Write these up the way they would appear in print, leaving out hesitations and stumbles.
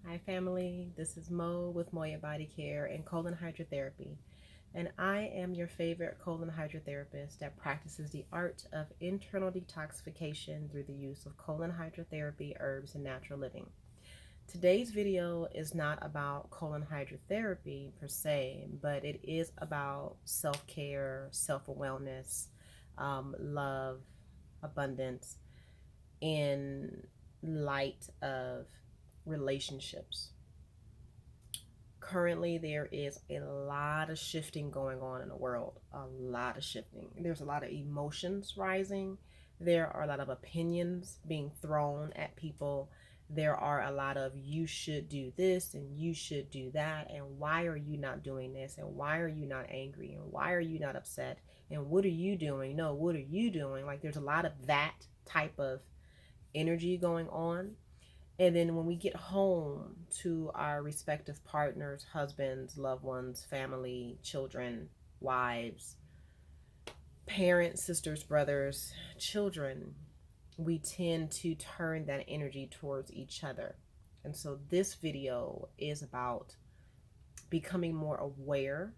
Hi family, this is Mo with Moya Body Care and Colon Hydrotherapy, and I am your favorite colon hydrotherapist that practices the art of internal detoxification through the use of colon hydrotherapy, herbs, and natural living. Today's video is not about colon hydrotherapy per se, but it is about self-care, self-awareness, love, abundance, in light of relationships. Currently, there is a lot of shifting going on in the world. A lot of shifting. There's a lot of emotions rising. There are a lot of opinions being thrown at people. There are a lot of you should do this and you should do that. And why are you not doing this? And why are you not angry? And why are you not upset? And what are you doing? No, what are you doing? Like, there's a lot of that type of energy going on. And then when we get home to our respective partners, husbands, loved ones, family, children, wives, parents, sisters, brothers, children, we tend to turn that energy towards each other. And so this video is about becoming more aware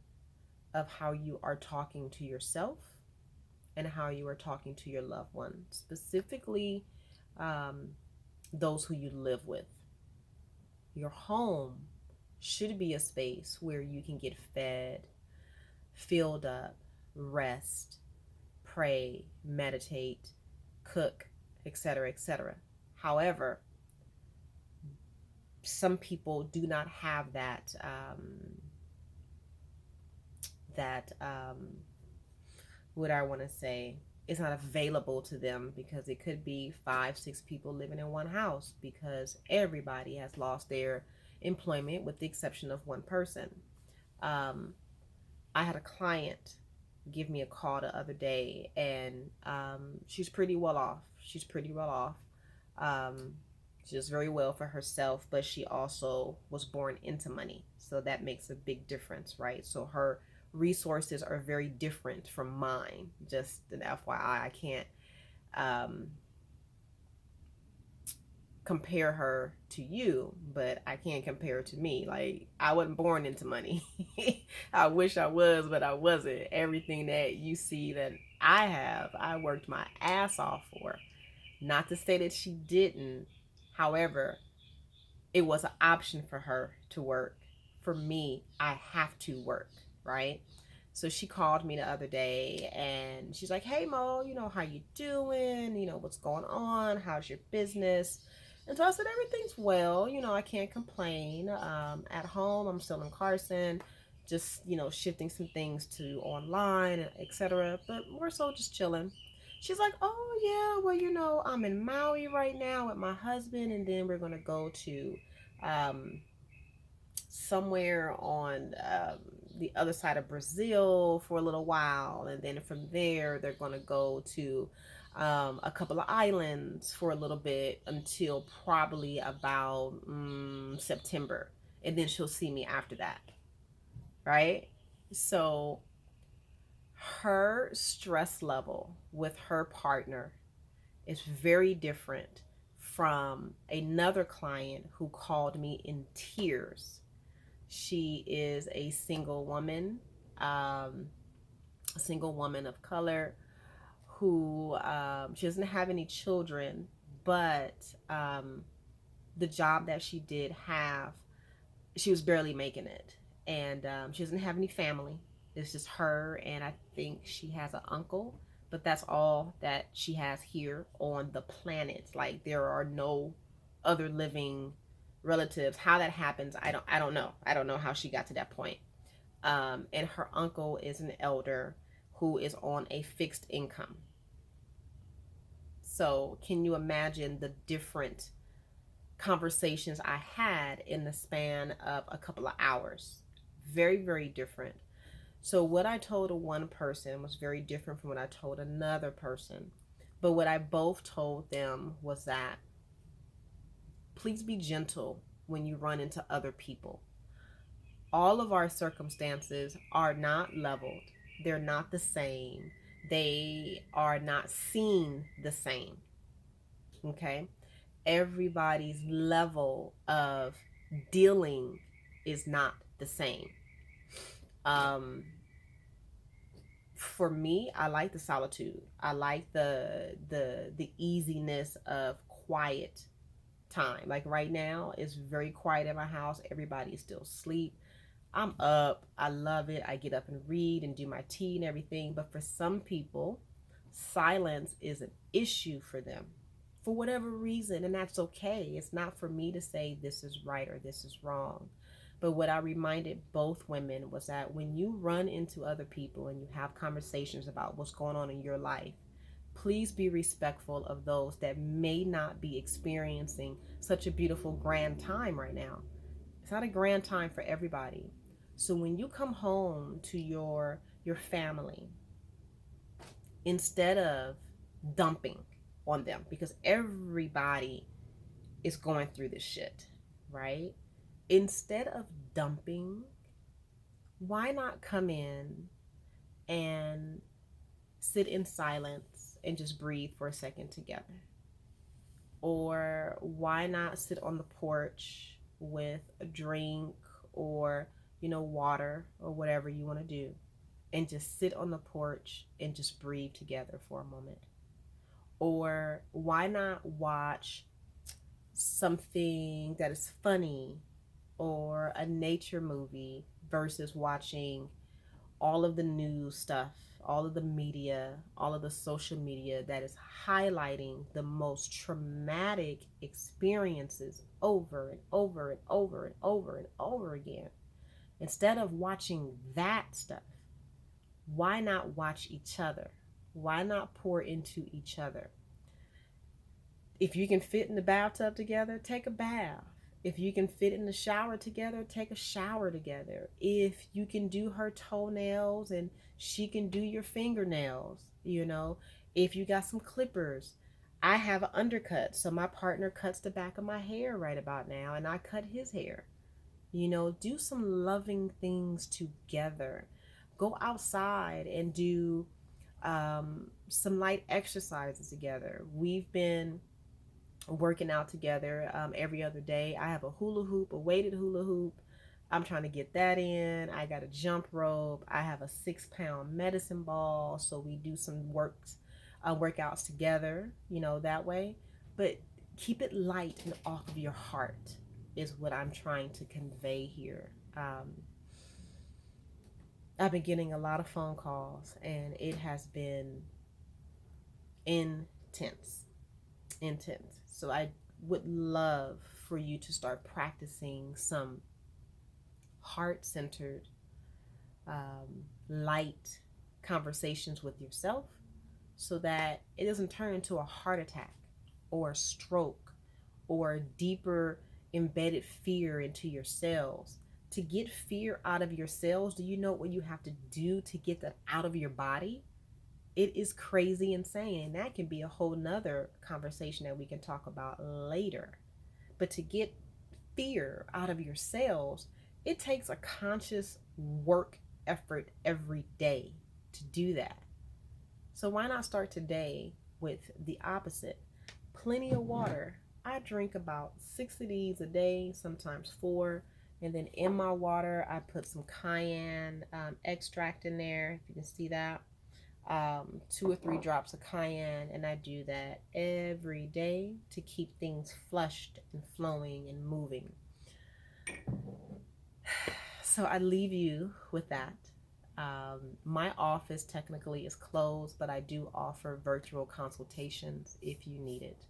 of how you are talking to yourself and how you are talking to your loved one, specifically um, those who you live with. Your home should be a space where you can get fed, filled up, rest, pray, meditate, cook, etc., etc. However, some people do not have that what I want to say is not available to them, because it could be 5, 6 people living in one house because everybody has lost their employment with the exception of one person. Um, I had a client give me a call the other day, and she's pretty well off. She's pretty well off. Um, she does very well for herself, but she also was born into money. So that makes a big difference, right? So her resources are very different from mine. Just an FYI, I can't um, compare her to you, but I can't compare her to me. Like, I wasn't born into money. I wish I was, but I wasn't. Everything that you see that I have, I worked my ass off for. Not to say that she didn't. However, it was an option for her to work. For me, I have to work, right? So she called me the other day and she's like, "Hey Mo, how you doing? What's going on? How's your business?" And so I said, "Everything's well. I can't complain. At home, I'm still in Carson, just shifting some things to online, etc. But more so just chilling." She's like, "Oh yeah, well I'm in Maui right now with my husband, and then we're gonna go to um, somewhere on the other side of Brazil for a little while, and then from there they're going to go to a couple of islands for a little bit until probably about September, and then she'll see me after that, right?" So her stress level with her partner is very different from another client who called me in tears. She is um, a single woman of color who she doesn't have any children, but the job that she did have, she was barely making it, and she doesn't have any family. It's just her, and I think she has an uncle, but that's all that she has here on the planet. Like, there are no other living relatives. How that happens, I don't know. I don't know how she got to that point. And her uncle is an elder who is on a fixed income. So can you imagine the different conversations I had in the span of a couple of hours? Very, very different. So what I told one person was very different from what I told another person. But what I both told them was that please be gentle when you run into other people. All of our circumstances are not leveled. They're not the same. They are not seen the same. Okay? Everybody's level of dealing is not the same. For me, I like the solitude. I like the easiness of quiet time. Like right now, it's very quiet in my house. Everybody is still asleep. I'm up. I love it. I get up and read and do my tea and everything. But for some people, silence is an issue for them for whatever reason, and that's okay. It's not for me to say this is right or this is wrong. But what I reminded both women was that when you run into other people and you have conversations about what's going on in your life, please be respectful of those that may not be experiencing such a beautiful, grand time right now. It's not a grand time for everybody. So when you come home to your family, instead of dumping on them, because everybody is going through this shit, right? Instead of dumping, why not come in and sit in silence and just breathe for a second together? Or why not sit on the porch with a drink or, water or whatever you want to do, and just sit on the porch and just breathe together for a moment? Or why not watch something that is funny or a nature movie versus watching all of the news stuff, all of the media, all of the social media that is highlighting the most traumatic experiences over and over and over and over and over again? Instead of watching that stuff, why not watch each other? Why not pour into each other? If you can fit in the bathtub together, take a bath. If you can fit in the shower together, take a shower together. If you can do her toenails and she can do your fingernails, if you got some clippers. I have an undercut, so my partner cuts the back of my hair right about now, and I cut his hair. Do some loving things together. Go outside and do some light exercises together. We've been working out together every other day. I have a hula hoop, a weighted hula hoop. I'm trying to get that in. I got a jump rope. I have a 6-pound medicine ball. So we do some workouts together, that way. But keep it light and off of your heart is what I'm trying to convey here. I've been getting a lot of phone calls, and it has been intense. So I would love for you to start practicing some heart-centered, light conversations with yourself, so that it doesn't turn into a heart attack or a stroke or deeper embedded fear into your cells. To get fear out of your cells, do you know what you have to do to get that out of your body? It is crazy insane. That can be a whole nother conversation that we can talk about later. But to get fear out of your cells, it takes a conscious work effort every day to do that. So why not start today with the opposite? Plenty of water. I drink about 6 of these a day, sometimes 4. And then in my water, I put some cayenne extract in there, if you can see that. 2 or 3 drops of cayenne, and I do that every day to keep things flushed and flowing and moving. So I leave you with that. My office technically is closed, but I do offer virtual consultations if you need it.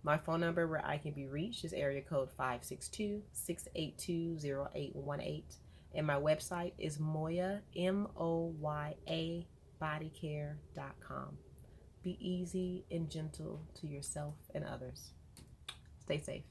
My phone number where I can be reached is area code 562-682-0818. And my website is Moya, MOYA, bodycare.com. Be easy and gentle to yourself and others. Stay safe.